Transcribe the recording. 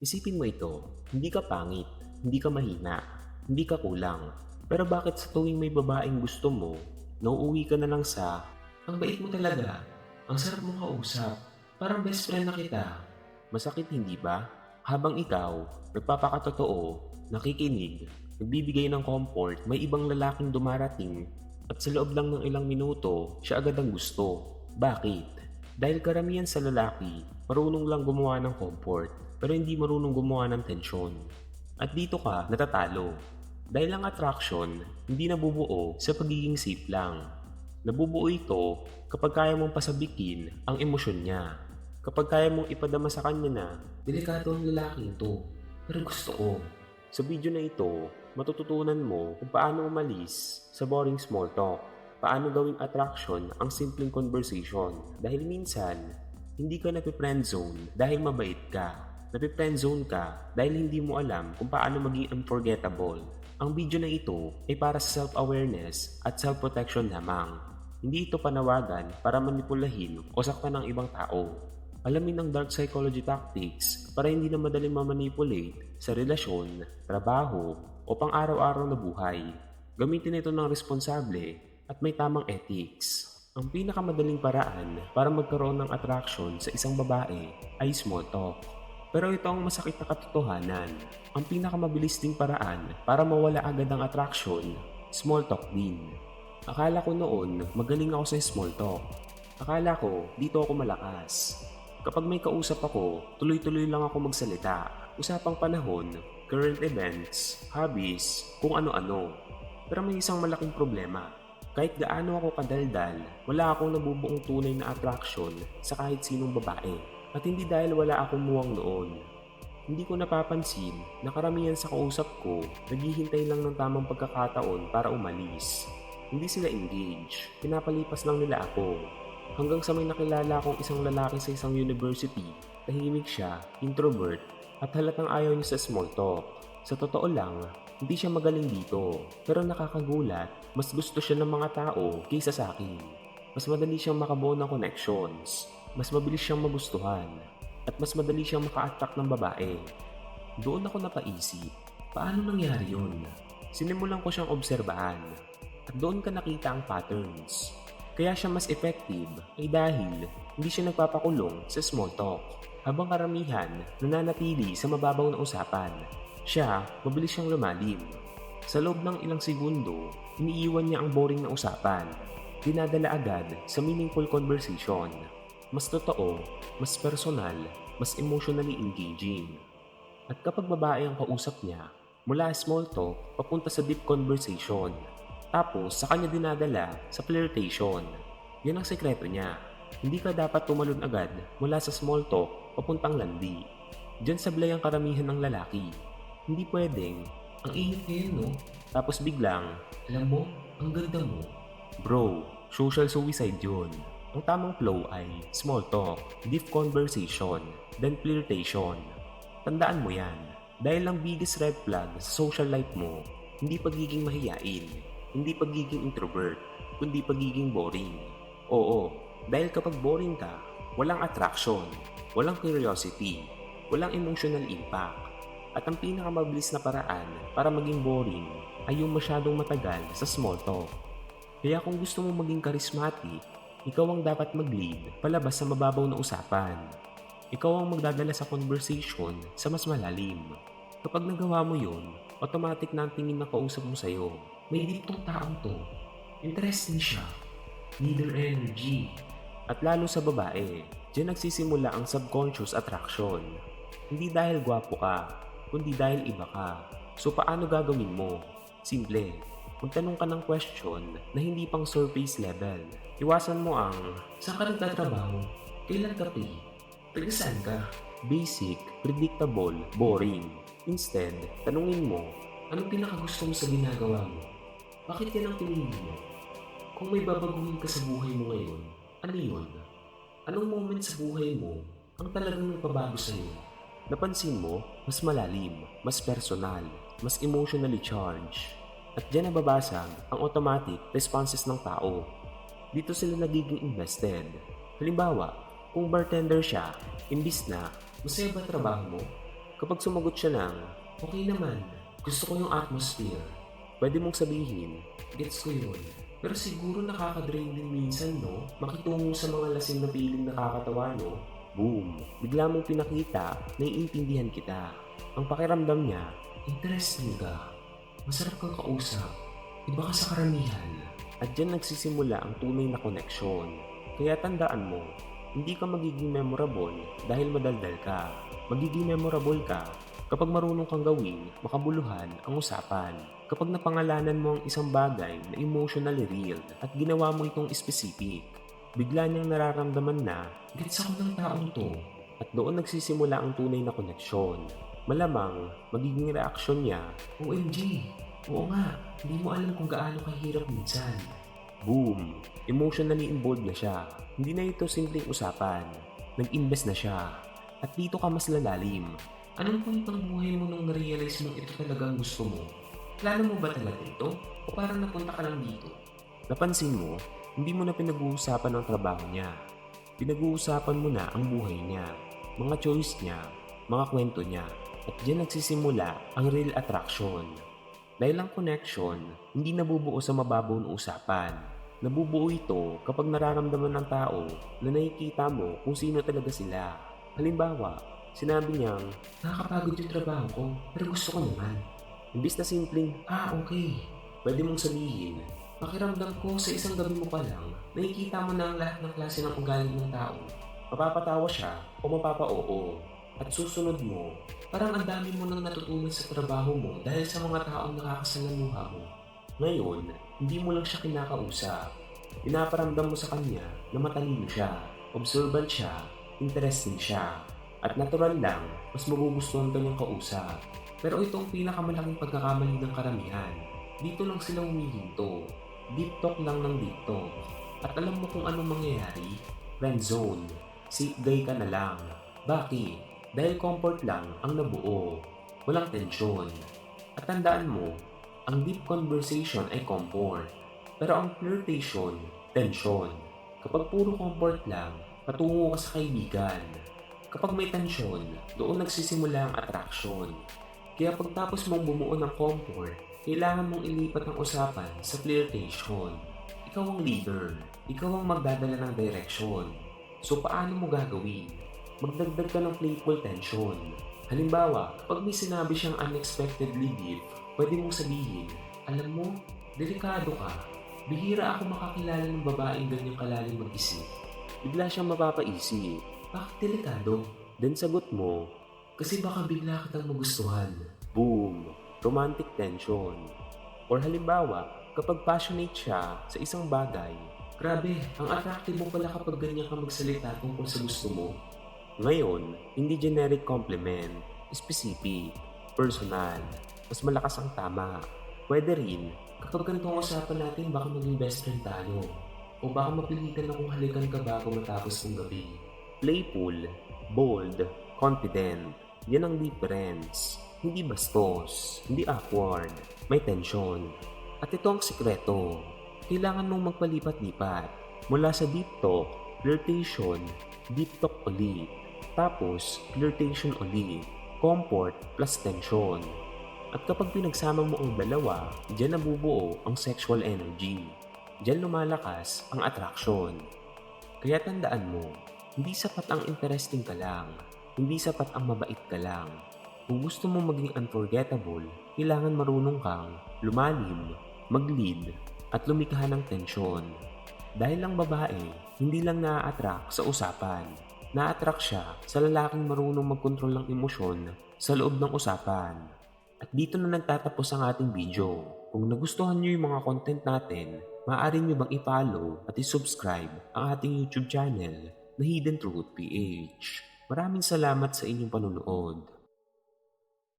Isipin mo ito, hindi ka pangit, hindi ka mahina, hindi ka kulang. Pero bakit sa tuwing may babaeng gusto mo, nauuwi ka na lang sa, ang bait mo talaga, ang sarap mong kausap, parang best friend na kita. Masakit hindi ba? Habang ikaw, nagpapakatotoo, nakikinig, nagbibigay ng comfort, may ibang lalaking dumarating at sa loob lang ng ilang minuto, siya agad ang gusto. Bakit? Dahil karamihan sa lalaki, marunong lang gumawa ng comfort, pero hindi marunong gumawa ng tensyon. At dito ka natatalo. Dahil ang attraction, hindi nabubuo sa pagiging safe lang. Nabubuo ito kapag kaya mong pasabikin ang emosyon niya. Kapag kaya mong ipadama sa kanya na, delikado ang lalaking to, pero gusto ko. Sa video na ito, matututunan mo kung paano umalis sa boring small talk. Paano gawing attraction ang simpleng conversation. Dahil minsan, hindi ka napiprend-zone dahil mabait ka. Napiprend-zone ka dahil hindi mo alam kung paano maging unforgettable. Ang video na ito ay para sa self-awareness at self-protection lamang. Hindi ito panawagan para manipulahin o saktan ng ibang tao. Alamin ang dark psychology tactics para hindi na madaling mamanipulate sa relasyon, trabaho o pang-araw-araw na buhay. Gamitin ito ng responsable at may tamang ethics. Ang pinakamadaling paraan para magkaroon ng attraction sa isang babae ay small talk. Pero ito ang masakit na katotohanan. Ang pinakamabilis ding paraan para mawala agad ang attraction, small talk din. Akala ko noon magaling ako sa small talk. Akala ko dito ako malakas. Kapag may kausap ako, tuloy-tuloy lang ako magsalita. Usapang panahon, current events, hobbies, kung ano-ano. Pero may isang malaking problema. Kahit gaano ako kadaldal, wala akong nabubuong tunay na attraction sa kahit sinong babae. At hindi dahil wala akong muwang noon. Hindi ko napapansin na karamihan sa kausap ko naghihintay lang ng tamang pagkakataon para umalis. Hindi sila engaged, pinapalipas lang nila ako. Hanggang sa may nakilala akong isang lalaki sa isang university, tahimik siya, introvert, at halatang ayaw niya sa small talk. Sa totoo lang, hindi siya magaling dito, pero nakakagulat, mas gusto siya ng mga tao kaysa sa akin. Mas madali siyang makabuo ng connections, mas mabilis siyang magustuhan, at mas madali siyang maka-attract ng babae. Doon ako napaisip, paano nangyari yun? Sinimulan ko siyang obserbahan, at doon ka nakita ang patterns. Kaya siya mas effective ay dahil hindi siya nagpapakulong sa small talk. Habang karamihan nananatili sa mababaw na usapan, siya mabilis siyang lumalim. Sa loob ng ilang segundo, iniiwan niya ang boring na usapan. Dinadala agad sa meaningful conversation. Mas totoo, mas personal, mas emotionally engaging. At kapag babae ang kausap niya, mula small talk papunta sa deep conversation. Tapos sa kanya dinadala sa flirtation. Yan ang sekreto niya. Hindi ka dapat tumalon agad mula sa small talk papuntang landi. Diyan sablay ang karamihan ng lalaki. Hindi pwedeng, ang init ngayon no? Tapos biglang, alam mo, ang ganda mo. Bro, social suicide yun. Ang tamang flow ay small talk, deep conversation, then flirtation. Tandaan mo yan. Dahil ang biggest red flag sa social life mo, hindi pagiging mahiyain. Hindi pagiging introvert, kundi pagiging boring. Oo, dahil kapag boring ka, walang attraction, walang curiosity, walang emotional impact. At ang pinakamabilis na paraan para maging boring ay yung masyadong matagal sa small talk. Kaya kung gusto mo maging charismatic, ikaw ang dapat mag-lead palabas sa mababaw na usapan. Ikaw ang magdadala sa conversation sa mas malalim. Kapag nagawa mo yun, automatic na ang tingin na kausap mo sa'yo. May deep tong taong to. Interesting siya. Leader energy. At lalo sa babae, diyan nagsisimula ang subconscious attraction. Hindi dahil gwapo ka, kundi dahil iba ka. So paano gagawin mo? Simple. Magtanong ka ng question na hindi pang surface level. Iwasan mo ang, saan ka nagtatrabaho? Kailan ka pay? Taga-saan ka? Basic, predictable, boring. Instead, tanungin mo, anong pinakagusto mo sa ginagawa mo? Bakit yan ang pinili mo? Kung may babaguhin ka sa buhay mo ngayon, ano yun? Anong moment sa buhay mo ang talagang nagpabago sa'yo? Napansin mo, mas malalim, mas personal, mas emotionally charged. At dyan nababasag ang automatic responses ng tao. Dito sila nagiging invested. Halimbawa, kung bartender siya, imbis na, masaya ba trabaho mo? Kapag sumagot siya ng, okay naman, gusto ko yung atmosphere, pwede mong sabihin, gets ko yun. Pero siguro nakaka-drain din minsan, no? Makitungo sa mga lasing na piling nakakatawa, no? Boom! Bigla mong pinakita, naiintindihan kita. Ang pakiramdam niya, interesting ka. Masarap kang kausap. Iba ka sa karamihan. At dyan nagsisimula ang tunay na koneksyon. Kaya tandaan mo, hindi ka magiging memorable dahil madaldal ka. Magiging memorable ka kapag marunong kang gawing makabuluhan ang usapan. Kapag napangalanan mo ang isang bagay na emotionally real at ginawa mo itong specific, bigla niyang nararamdaman na, gets ako ng taong to. At doon nagsisimula ang tunay na koneksyon. Malamang, magiging reaksyon niya, OMG, oo nga, hindi mo alam kung gaano kahirap minsan. Boom! Emotionally involved na siya. Hindi na ito simpleng usapan. Nag-invest na siya. At dito ka mas lalalim. Anong point ng buhay mo nung na-realize mo ito talagang gusto mo? Plano mo ba talaga ito? O parang napunta ka lang dito? Napansin mo, hindi mo na pinag-uusapan ang trabaho niya. Pinag-uusapan mo na ang buhay niya, mga choice niya, mga kwento niya. At diyan nagsisimula ang real attraction. Dahil ang connection, hindi nabubuo sa mababaw na usapan. Nabubuo ito kapag nararamdaman ng tao na nakikita mo kung sino talaga sila. Halimbawa, sinabi niyang, nakakapagod yung trabaho ko, pero gusto ko naman. Imbis na simpleng, okay. Pwede mong sabihin, pakiramdam ko sa isang gabi mo pa lang, nakikita mo na ang lahat ng klase ng ugali ng tao. Mapapatawa siya o mapapa-oo. At susunod mo, parang ang dami mo nang natutunan sa trabaho mo dahil sa mga taong nakakasalamuha mo. Ngayon, hindi mo lang siya kinakausap. Pinaparamdam mo sa kanya na matalino siya, observant siya, interesting siya, at natural lang, mas magugustuhan ka niyang kausap. Pero ito ang pinakamalaking pagkakamali ng karamihan. Dito lang sila humihinto. Deep talk lang ng deep talk. At alam mo kung anong mangyayari? Friend zone. Safe guy ka na lang. Bakit? Dahil comfort lang ang nabuo. Walang tensyon. At tandaan mo, ang deep conversation ay comfort. Pero ang flirtation, tensyon. Kapag puro comfort lang, patungo ka sa kaibigan. Kapag may tensyon, doon nagsisimula ang attraction. Kaya pagtapos mong bumuo ng comfort, kailangan mong ilipat ang usapan sa flirtation. Ikaw ang leader. Ikaw ang magdadala ng direction. So paano mo gagawin? Magdagdag ka ng playful tension. Halimbawa, kapag may sinabi siyang unexpectedly deep, pwede mong sabihin, alam mo, delikado ka. Bihira ako makakilala ng babaeng ganyang kalalim mag-isip. Bigla siyang mapapaisip, bakit delikado? Then sagot mo, kasi baka bigla kitang magustuhan. Boom! Romantic tension. Or halimbawa, kapag passionate siya sa isang bagay, grabe, ang attractive mo pala kapag ganyan ka magsalita tungkol sa gusto mo. Ngayon, hindi generic compliment, specific, personal, mas malakas ang tama. Pwede rin, kapag ganitong usapan natin baka maging best friend tayo. O baka mapilitan akong halikan ka bago matapos ng gabi. Playful, bold, confident, yan ang difference. Hindi bastos, hindi awkward, may tension. At ito ang sikreto. Kailangan mong magpalipat-lipat. Mula sa deep talk, flirtation, deep talk ulit. Tapos, flirtation ulit, comfort plus tension. At kapag pinagsama mo ang dalawa, diyan nabubuo ang sexual energy. Diyan lumalakas ang attraction. Kaya tandaan mo, hindi sapat ang interesting ka lang. Hindi sapat ang mabait ka lang. Kung gusto mo maging unforgettable, kailangan marunong kang lumalim, mag-lead, at lumikha ng tensyon. Dahil ang babae, hindi lang na-attract sa usapan. Na-attract siya sa lalaking marunong magkontrol ng emosyon sa loob ng usapan. At dito na nagtatapos ang ating video. Kung nagustuhan niyo yung mga content natin, maaari niyo bang i-follow at i-subscribe ang ating YouTube channel na Hidden Truth PH. Maraming salamat sa inyong panunood.